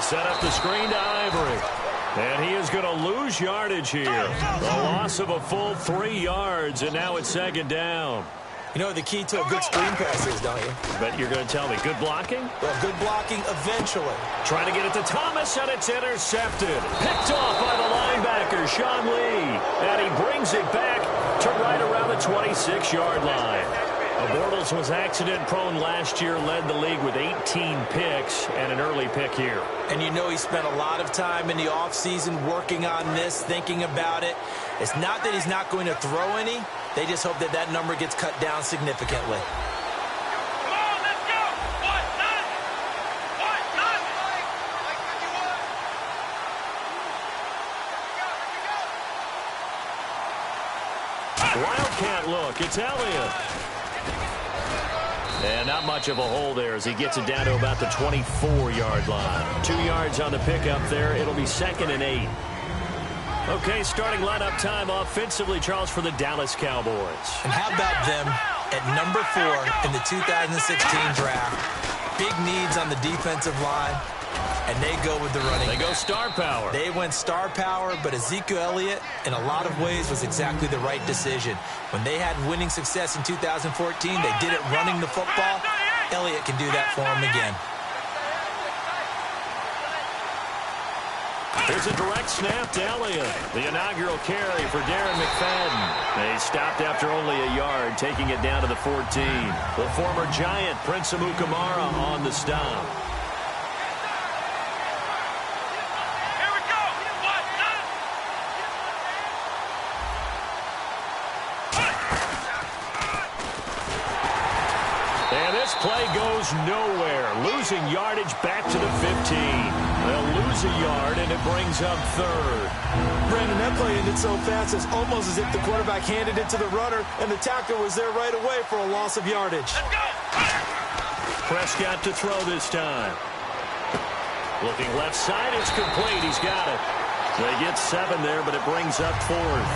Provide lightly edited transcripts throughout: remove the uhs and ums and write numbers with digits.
set up the screen to Ivory. And he is going to lose yardage here. A loss of a full 3 yards, and now it's second down. You know the key to a good screen pass is, don't you? But you're going to tell me, good blocking? Well, good blocking eventually. Trying to get it to Thomas, and it's intercepted. Picked off by the linebacker, Sean Lee. And he brings it back to right around the 26-yard line. Bortles was accident-prone last year, led the league with 18 picks and an early pick here. And you know he spent a lot of time in the offseason working on this, thinking about it. It's not that he's not going to throw any. They just hope that that number gets cut down significantly. Come on, let's go! What? Nothing! What? Nothing! Wildcat look, it's Elliott. And not much of a hole there as he gets it down to about the 24-yard line. 2 yards on the pickup there. It'll be 2nd and 8. Okay, starting lineup time offensively, Charles, for the Dallas Cowboys. And how about them at number 4 in the 2016 draft? Big needs on the defensive line, and they go with the running back. They go star power. They went star power, but Ezekiel Elliott, in a lot of ways, was exactly the right decision. When they had winning success in 2014, they did it running the football. Elliott can do that for them again. Here's a direct snap to Elliott. The inaugural carry for Darren McFadden. They stopped after only a yard, taking it down to the 14. The former Giant, Prince Amukamara, on the stop. Play goes nowhere, losing yardage back to the 15. They'll lose a yard, and it brings up 3rd. Brandon, that play ended so fast, it's almost as if the quarterback handed it to the runner, and the tackler was there right away for a loss of yardage. Prescott to throw this time. Looking left side, it's complete. He's got it. They get 7 there, but it brings up 4th.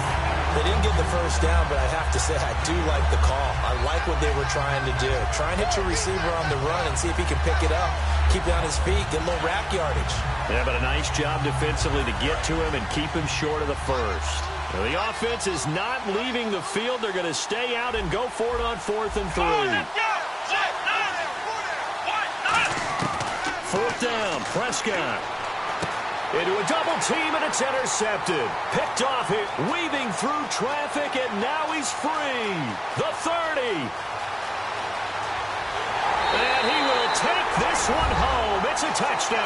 They didn't get the first down, but I have to say I do like the call. I like what they were trying to do. Try and hit your receiver on the run and see if he can pick it up. Keep it on his feet, get a little rack yardage. Yeah, but a nice job defensively to get to him and keep him short of the first. Now, the offense is not leaving the field. They're going to stay out and go for it on 4th and 3. 4th down, Prescott. Into a double team, and it's intercepted. Picked off here, weaving through traffic, and now he's free. The 30. And he will take this one home. It's a touchdown.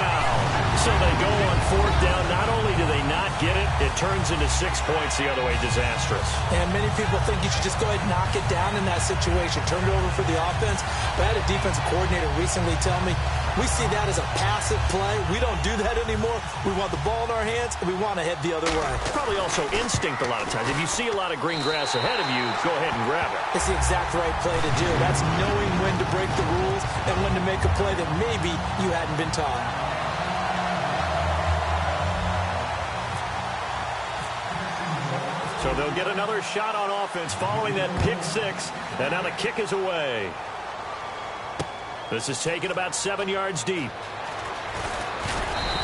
So they go on 4th down. Not only do they not get it, it turns into 6 points the other way. Disastrous. And many people think you should just go ahead and knock it down in that situation. Turn it over for the offense. But I had a defensive coordinator recently tell me, we see that as a passive play. We don't do that anymore. We want the ball in our hands, and we want to head the other way. Probably also instinct a lot of times. If you see a lot of green grass ahead of you, go ahead and grab it. It's the exact right play to do. That's knowing when to break the rules and when to make a play that maybe you hadn't been taught. So they'll get another shot on offense following that pick 6, and now the kick is away. This is taken about 7 yards deep.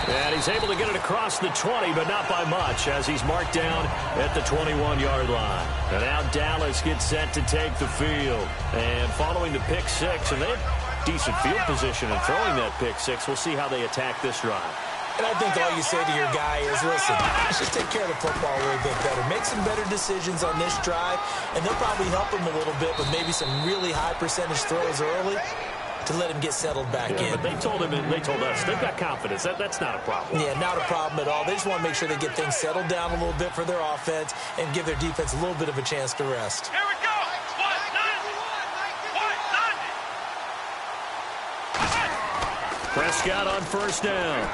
And he's able to get it across the 20, but not by much, as he's marked down at the 21-yard line. And now Dallas gets set to take the field. And following the pick 6, and they have decent field position in throwing that pick 6. We'll see how they attack this drive. And I think all you say to your guy is, listen, let's just take care of the football a little bit better. Make some better decisions on this drive, and they'll probably help him a little bit with maybe some really high percentage throws early to let him get settled back in. But they told him and they told us they've got confidence. That's not a problem. Yeah, not a problem at all. They just want to make sure they get things settled down a little bit for their offense and give their defense a little bit of a chance to rest. Here we go. Prescott on 1st down.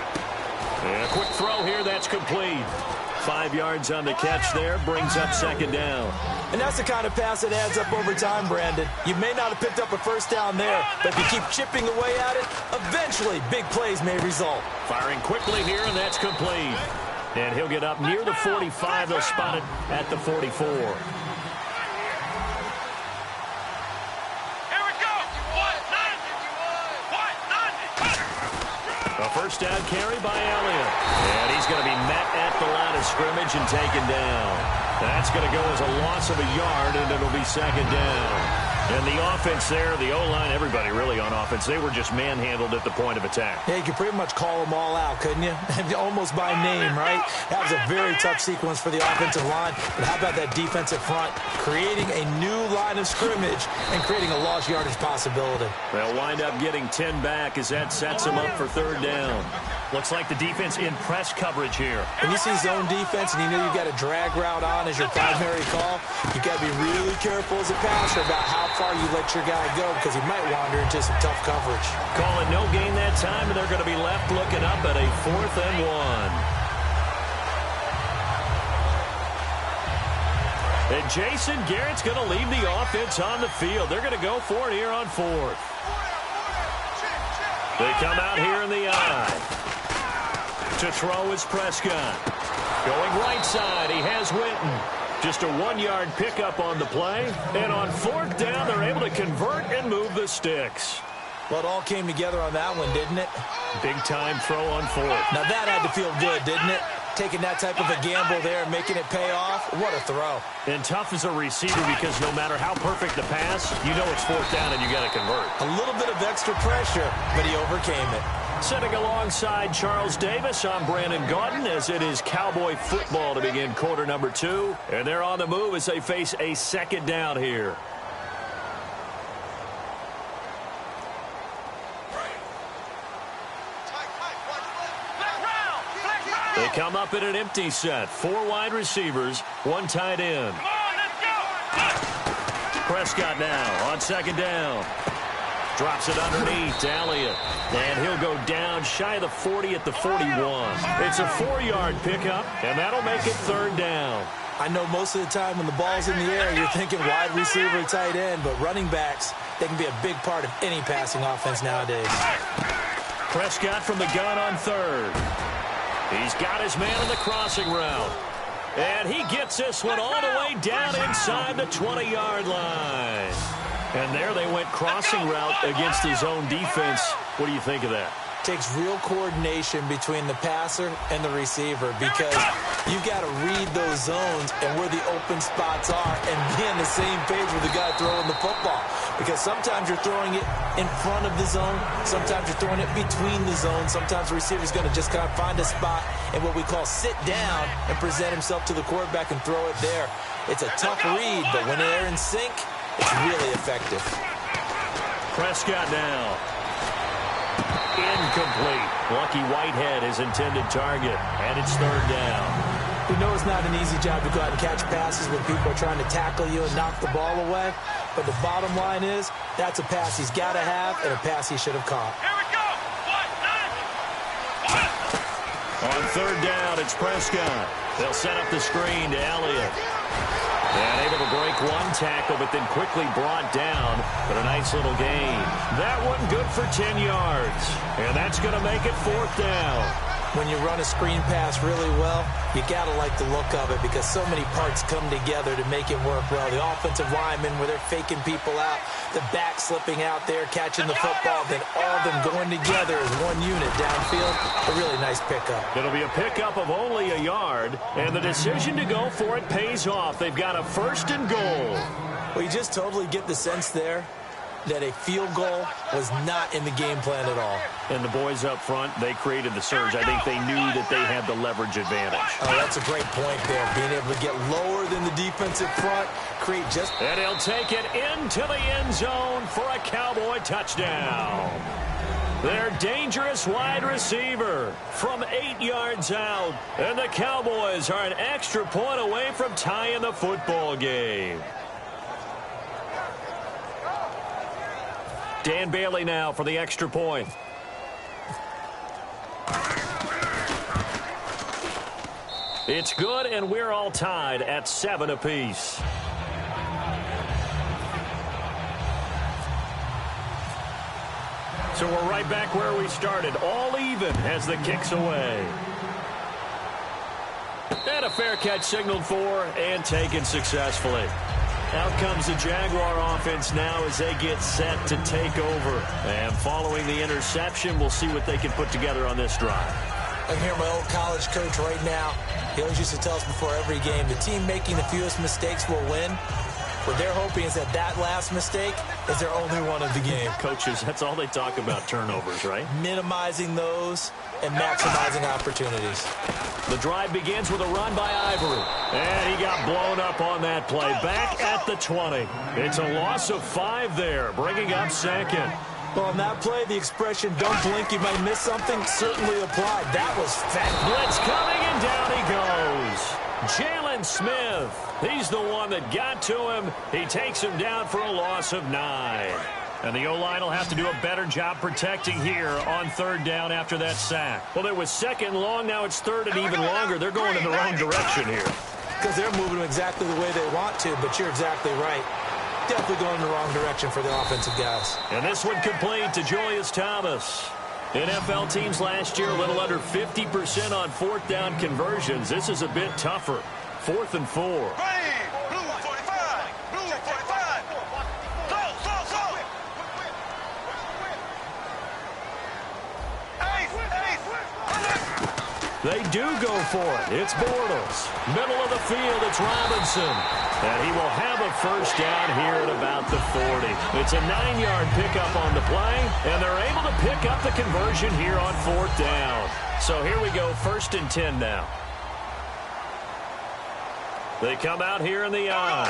And a quick throw here, that's complete. 5 yards on the catch there, brings up 2nd down. And that's the kind of pass that adds up over time, Brandon. You may not have picked up a first down there, but if you keep chipping away at it, eventually big plays may result. Firing quickly here, and that's complete. And he'll get up near the 45. They'll spot it at the 44. A first down carry by Elliott. And he's going to be met at the line of scrimmage and taken down. That's going to go as a loss of a yard, and it'll be second down. And the offense there, the O-line, everybody really on offense, they were just manhandled at the point of attack. Yeah, you could pretty much call them all out, couldn't you? Almost by name, right? That was a very tough sequence for the offensive line. But how about that defensive front creating a new line of scrimmage and creating a lost yardage possibility? They'll wind up getting 10 back as that sets them up for third down. Looks like the defense in press coverage here. When you see zone defense and you know you've got a drag route on as your primary call, you've got to be really careful as a passer about how far you let your guy go because he might wander into some tough coverage. Calling no gain that time, and they're going to be left looking up at a 4th and 1. And Jason Garrett's going to leave the offense on the field. They're going to go for it here on 4th. They come out here in the eye. To throw is Prescott. Going right side, he has Witten. Just a 1-yard pickup on the play. And on 4th down, they're able to convert and move the sticks. Well, it all came together on that one, didn't it? Big-time throw on 4th. Now, that had to feel good, didn't it? Taking that type of a gamble there and making it pay off. What a throw. And tough as a receiver because no matter how perfect the pass, you know it's 4th down and you got to convert. A little bit of extra pressure, but he overcame it. Sitting alongside Charles Davis, I'm Brandon Gaudin as it is Cowboy football to begin quarter number 2. And they're on the move as they face a second down here. They come up in an empty set. 4 wide receivers, 1 tight end. Come on, let's go. Prescott now on second down. Drops it underneath to Elliott. And he'll go down shy of the 40 at the 41. It's a 4-yard pickup, and that'll make it third down. I know most of the time when the ball's in the air, you're thinking wide receiver, tight end, but running backs, they can be a big part of any passing offense nowadays. Prescott from the gun on third. He's got his man in the crossing route. And he gets this one all the way down inside the 20-yard line. And there they went crossing route against his own defense. What do you think of that? Takes real coordination between the passer and the receiver because you've got to read those zones and where the open spots are and be on the same page with the guy throwing the football. Because sometimes you're throwing it in front of the zone. Sometimes you're throwing it between the zones. Sometimes the receiver's going to just kind of find a spot and what we call sit down and present himself to the quarterback and throw it there. It's a tough read, but when they're in sync, it's really effective. Prescott now. Incomplete. Lucky Whitehead, his intended target, and it's third down. We know it's not an easy job to go out and catch passes when people are trying to tackle you and knock the ball away, but the bottom line is that's a pass he's got to have and a pass he should have caught. Here we go. On third down, it's Prescott. They'll set up the screen to Elliott. And able to break 1 tackle, but then quickly brought down. But a nice little gain. That one good for 10 yards. And that's going to make it 4th down. When you run a screen pass really well, you got to like the look of it because so many parts come together to make it work well. The offensive linemen, where they're faking people out, the back slipping out there, catching the football, then all of them going together as one unit downfield. A really nice pickup. It'll be a pickup of only a yard, and the decision to go for it pays off. They've got a 1st and goal. Well, you just totally get the sense there that a field goal was not in the game plan at all. And the boys up front, they created the surge. I think they knew that they had the leverage advantage. Oh, that's a great point there. Being able to get lower than the defensive front, create just... And he'll take it into the end zone for a Cowboy touchdown. Their dangerous wide receiver from 8 yards out. And the Cowboys are an extra point away from tying the football game. Dan Bailey now for the extra point. It's good, and we're all tied at 7 apiece. So we're right back where we started, all even as the kick's away. And a fair catch signaled for and taken successfully. Out comes the Jaguar offense now as they get set to take over. And following the interception, we'll see what they can put together on this drive. I'm hearing my old college coach right now. He always used to tell us before every game, the team making the fewest mistakes will win. What they're hoping is that that last mistake is their only one of the game. Coaches, that's all they talk about, turnovers, right? Minimizing those and maximizing opportunities. The drive begins with a run by Ivory. And he got blown up on that play. Back at the 20. It's a loss of 5 there, bringing up second. Well, on that play, the expression, don't blink, you might miss something, certainly applied. That was fat. Blitz coming, and down he goes. Jalen Smith. He's the one that got to him. He takes him down for a loss of 9. And the O-line will have to do a better job protecting here on third down after that sack. Well, it was second long. Now it's third and even longer. They're going in the wrong direction here. Because they're moving exactly the way they want to, but you're exactly right. Definitely going in the wrong direction for the offensive guys. And this one complete to Julius Thomas. NFL teams last year a little under 50% on fourth down conversions. This is a bit tougher. 4th and 4. Blue 45. Blue 45. Slow. They do go for it. It's Bortles. Middle of the field, it's Robinson. And he will have a first down here at about the 40. It's a 9-yard pickup on the play, and they're able to pick up the conversion here on 4th down. So here we go, 1st and 10 now. They come out here in the eye.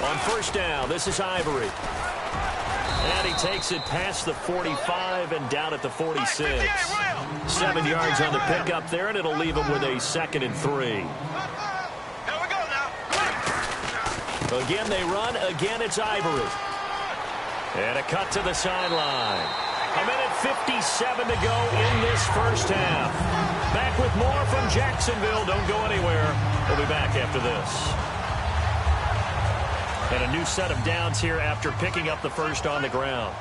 On 1st down, this is Ivory. And he takes it past the 45 and down at the 46. 7 yards on the pickup there, and it'll leave him with a 2nd and 3. Again, they run. Again, it's Ivory. And a cut to the sideline. 1:57 to go in this first half. Back with more from Jacksonville. Don't go anywhere. We'll be back after this. And a new set of downs here after picking up the first on the ground.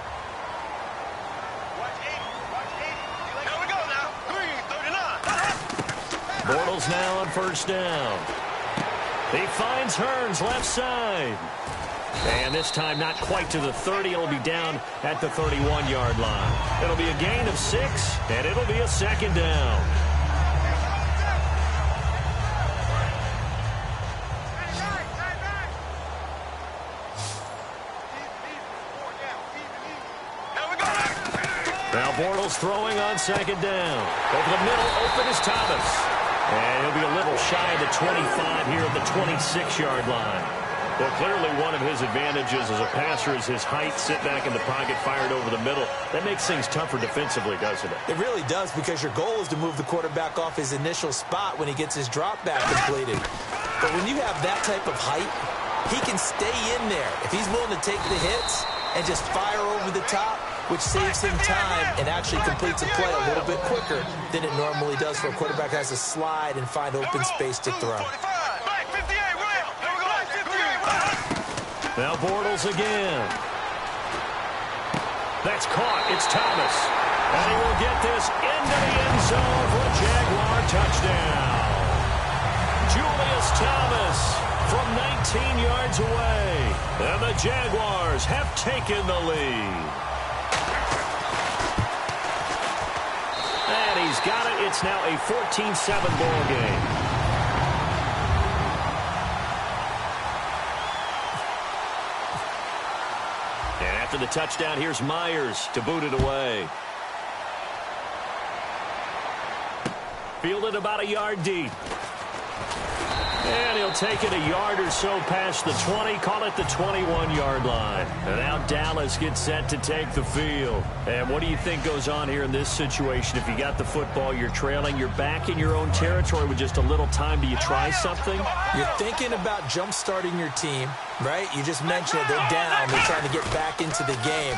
Bortles now on 1st down. He finds Hearns left side. And this time not quite to the 30. It'll be down at the 31-yard line. It'll be a gain of 6, and it'll be a 2nd down. Now Bortles throwing on 2nd down. Over the middle, open is Thomas. And he'll be a little shy of the 25 here at the 26-yard line. Well, clearly one of his advantages as a passer is his height, sit back in the pocket, fired over the middle. That makes things tougher defensively, doesn't it? It really does, because your goal is to move the quarterback off his initial spot when he gets his drop back completed. But when you have that type of height, he can stay in there. If he's willing to take the hits and just fire over the top, which saves him time and actually completes a play a little bit quicker than it normally does for a quarterback that has to slide and find open space to throw. Now Bortles again. That's caught. It's Thomas. And he will get this into the end zone for a Jaguar touchdown. Julius Thomas from 19 yards away. And the Jaguars have taken the lead. And he's got it. It's now a 14-7 ball game. And after the touchdown, here's Myers to boot it away. Fielded about a yard deep. And he'll take it a yard or so past the 20, call it the 21-yard line. And now Dallas gets set to take the field. And what do you think goes on here in this situation? If you got the football, you're trailing, you're back in your own territory with just a little time. Do you try something? You're thinking about jump-starting your team, right? You just mentioned it. They're down. They're trying to get back into the game.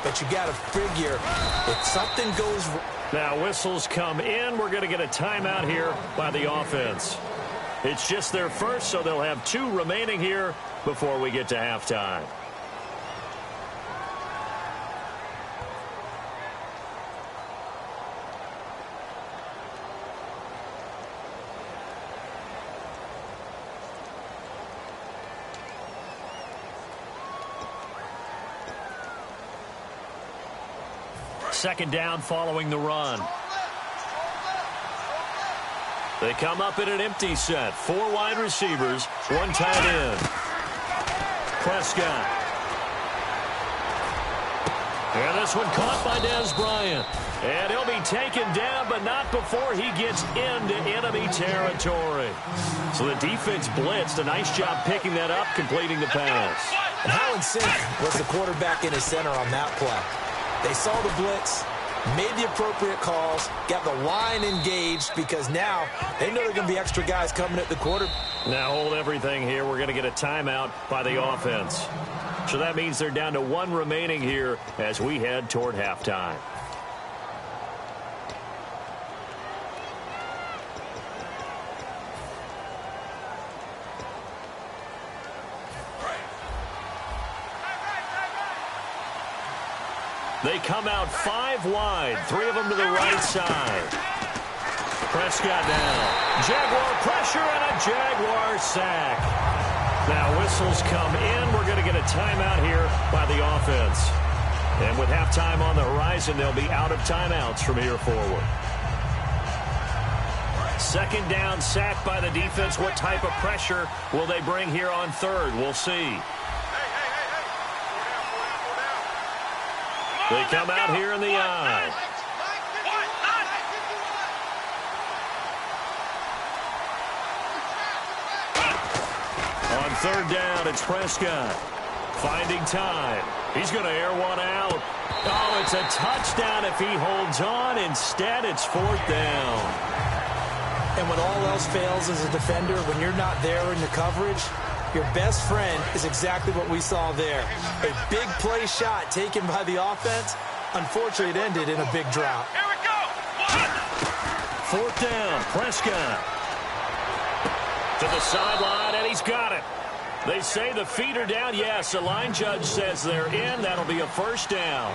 But you got to figure if something goes wrong. Now whistles come in. We're going to get a timeout here by the offense. It's just their first, so they'll have 2 remaining here before we get to halftime. second down following the run. They come up in an empty set. 4 wide receivers, 1 tight end. Prescott. And this one caught by Dez Bryant. And he'll be taken down, but not before he gets into enemy territory. So the defense blitzed. A nice job picking that up, completing the pass. And how in sync was the quarterback in his center on that play? They saw the blitz, made the appropriate calls, got the line engaged, because now they know there are going to be extra guys coming at the quarter. Now hold everything here. We're going to get a timeout by the offense. So that means they're down to 1 remaining here as we head toward halftime. They come out 5 wide, 3 of them to the right side. Prescott down. Jaguar pressure and a Jaguar sack. Now whistles come in. We're going to get a timeout here by the offense. And with halftime on the horizon, they'll be out of timeouts from here forward. Second down, sack by the defense. What type of pressure will they bring here on third? We'll see. They come out here in the eye. On third down, it's Prescott. Finding time. He's going to air one out. Oh, it's a touchdown if he holds on. Instead, it's 4th down. And when all else fails as a defender, when you're not there in the coverage, your best friend is exactly what we saw there. A big play shot taken by the offense. Unfortunately, it ended in a big drop. Here we go. 4th down, Prescott. To the sideline, and he's got it. They say the feet are down. Yes, the line judge says they're in. That'll be a 1st down.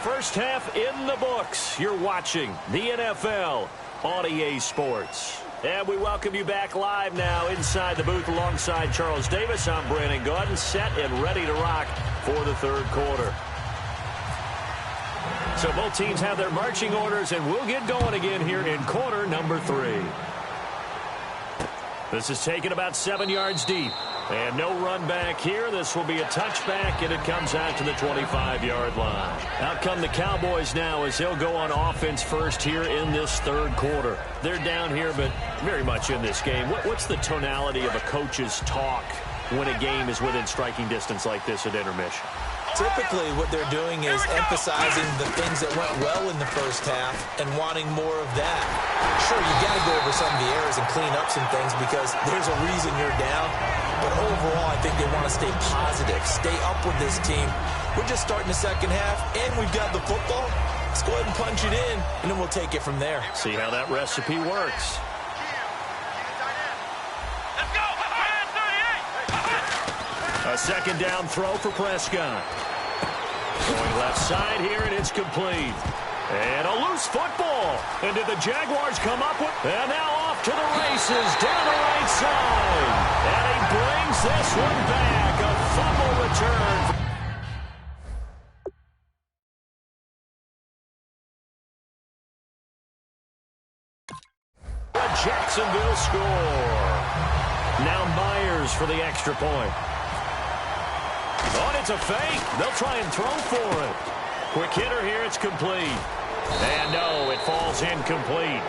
First half in the books. You're watching the NFL on EA Sports. And we welcome you back live now inside the booth alongside Charles Davis. I'm Brandon Gaudin, set and ready to rock for the 3rd quarter. So both teams have their marching orders, and we'll get going again here in quarter number 3. This is taken about 7 yards deep. And no run back here. This will be a touchback, and it comes out to the 25-yard line. Out come the Cowboys now as they'll go on offense first here in this 3rd quarter. They're down here, but very much in this game. What's the tonality of a coach's talk when a game is within striking distance like this at intermission? Typically, what they're doing is emphasizing the things that went well in the first half and wanting more of that. Sure, you got to go over some of the errors and clean up some things because there's a reason you're down. But overall, I think they want to stay positive, stay up with this team. We're just starting the second half, and we've got the football. Let's go ahead and punch it in, and then we'll take it from there. See how that recipe works. Let's go. A second down throw for Prescott. Going left side here, and it's complete. And a loose football. And did the Jaguars come up with? And now off to the races down the right side. And he brings this one back. A fumble return. A Jacksonville score. Now Myers for the extra point. Oh, and it's a fake. They'll try and throw for it. Quick hitter here. It's complete. And no, it falls incomplete.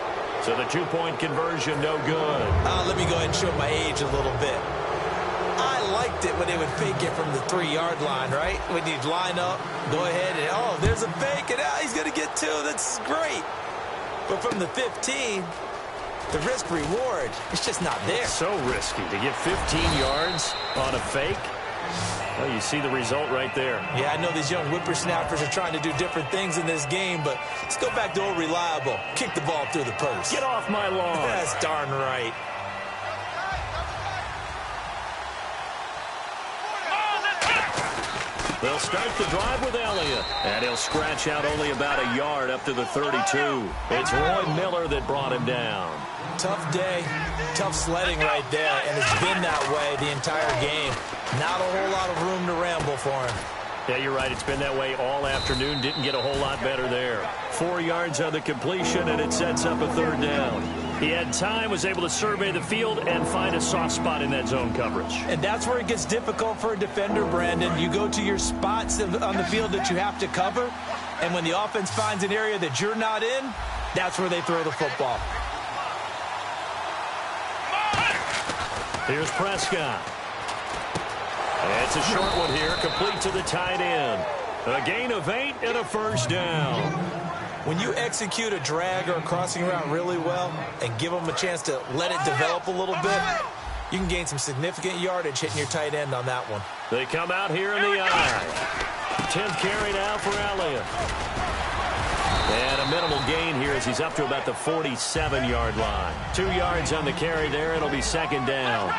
So the 2-point conversion, no good. Let me go ahead and show my age a little bit. I liked it when they would fake it from the 3-yard line, right? When you'd line up, go ahead, and oh, there's a fake, and he's going to get 2. That's great. But from the 15, the risk-reward, it's just not there. It's so risky to get 15 yards on a fake. Well, you see the result right there. Yeah, I know these young whippersnappers are trying to do different things in this game, but let's go back to old reliable. Kick the ball through the post. Get off my lawn. That's darn right. They'll start the drive with Elliott, and he'll scratch out only about a yard up to the 32. It's Roy Miller that brought him down. Tough day, tough sledding right there, and it's been that way the entire game. Not a whole lot of room to ramble for him. Yeah, you're right. It's been that way all afternoon. Didn't get a whole lot better there. 4 yards on the completion, and it sets up a third down. He had time, was able to survey the field and find a soft spot in that zone coverage. And that's where it gets difficult for a defender, Brandon. You go to your spots on the field that you have to cover, and when the offense finds an area that you're not in, that's where they throw the football. Here's Prescott. It's a short one here, complete to the tight end. A gain of 8 and a first down. When you execute a drag or a crossing route really well and give them a chance to let it develop a little bit, you can gain some significant yardage hitting your tight end on that one. They come out here in the eye. 10th carry now for Elliott. And a minimal gain here as he's up to about the 47-yard line. 2 yards on the carry there. It'll be second down.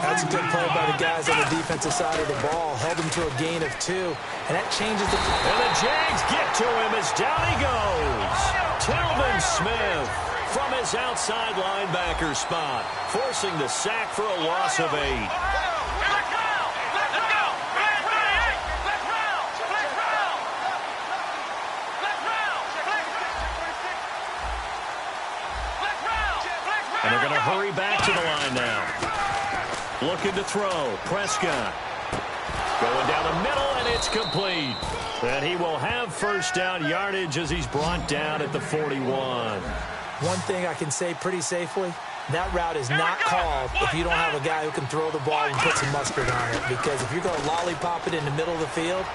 That's a good play by the guys on the defensive side of the ball. Held him to a gain of 2, and that changes the... And the Jags get to him as down he goes. Telvin Smith from his outside linebacker spot, forcing the sack for a loss of 8. And they're going to hurry back to the line now. Looking to throw. Prescott. Going down the middle, and it's complete. And he will have first down yardage as he's brought down at the 41. One thing I can say pretty safely, that route is not called if you don't have a guy who can throw the ball and put some mustard on it. Because if you're going to lollipop it in the middle of the field,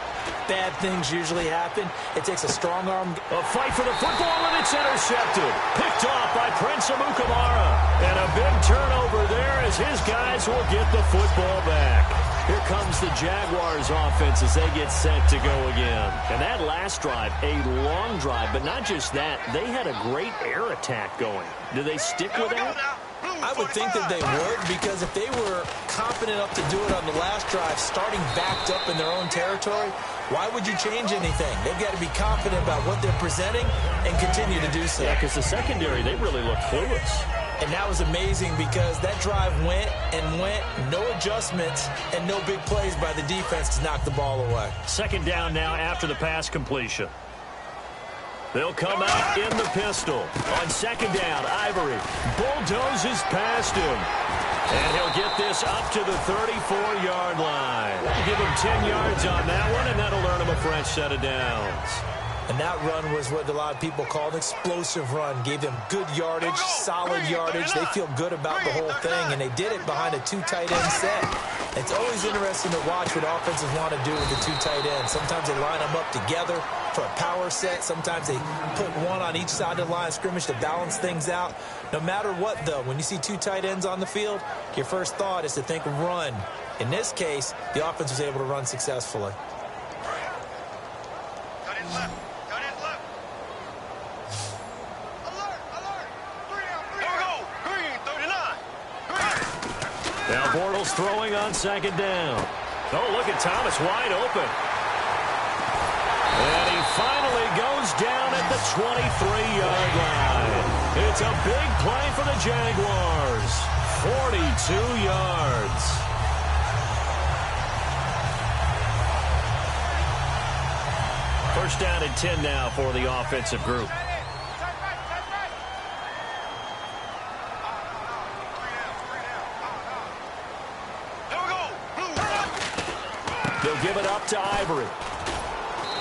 bad things usually happen. It takes a strong arm. A fight for the football, and it's intercepted. Picked off by Prince Amukamara. And a big turnover there as his guys will get the football back. Here comes the Jaguars offense as they get set to go again. And that last drive, a long drive, but not just that. They had a great air attack going. Do they stick with that? I would think that they would, because if they were confident enough to do it on the last drive, starting backed up in their own territory, why would you change anything? They've got to be confident about what they're presenting and continue to do so. Yeah, because the secondary, they really looked clueless. And that was amazing because that drive went and went, no adjustments, and no big plays by the defense to knock the ball away. Second down now after the pass completion. They'll come out in the pistol. On second down, Ivory bulldozes past him. And he'll get this up to the 34-yard line. Give him 10 yards on that one, and that'll earn him a fresh set of downs. And that run was what a lot of people call an explosive run. Gave them good yardage, solid yardage. They feel good about the whole thing, and they did it behind a 2 tight end set. It's always interesting to watch what offenses want to do with the 2 tight ends. Sometimes they line them up together for a power set. Sometimes they put one on each side of the line of scrimmage to balance things out. No matter what, though, when you see 2 tight ends on the field, your first thought is to think run. In this case, the offense was able to run successfully. Now Bortles throwing on second down. Oh, look at Thomas wide open. And he finally goes down at the 23-yard line. It's a big play for the Jaguars. 42 yards. First down and 10 now for the offensive group. They'll give it up to Ivory.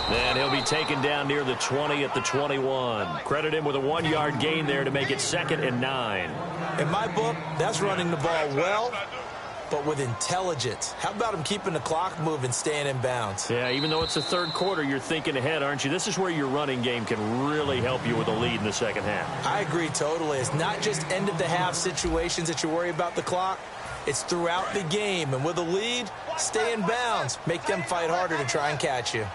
And he'll be taken down near the 20 at the 21. Credit him with a 1-yard gain there to make it 2nd and 9. In my book, that's running the ball well, but with intelligence. How about him keeping the clock moving, staying in bounds? Yeah, even though it's the third quarter, you're thinking ahead, aren't you? This is where your running game can really help you with a lead in the second half. I agree totally. It's not just end-of-the-half situations that you worry about the clock. It's throughout the game. And with a lead, stay in bounds. Make them fight harder to try and catch you.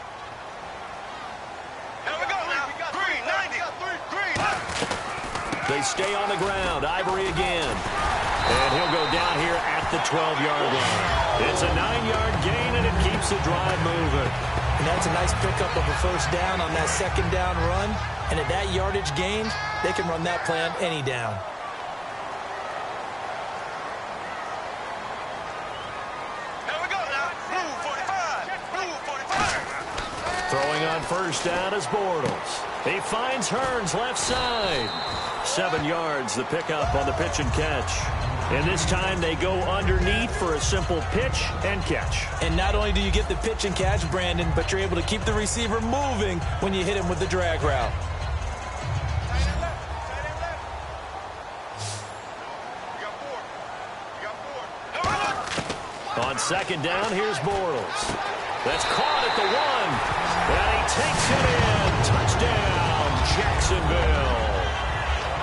They stay on the ground. Ivory again. And he'll go down here at the 12-yard line. It's a 9-yard gain, and it keeps the drive moving. And that's a nice pickup of a first down on that second down run. And at that yardage gain, they can run that play on any down. on first down is Bortles. He finds Hearns left side. 7 yards, the pickup on the pitch and catch. And this time they go underneath for a simple pitch and catch. And not only do you get the pitch and catch, Brandon, but you're able to keep the receiver moving when you hit him with the drag route. On second down, here's Bortles. That's caught at the 1. And he takes it in. Touchdown, Jacksonville.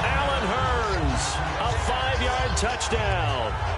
Allen Hearns, a 5-yard touchdown.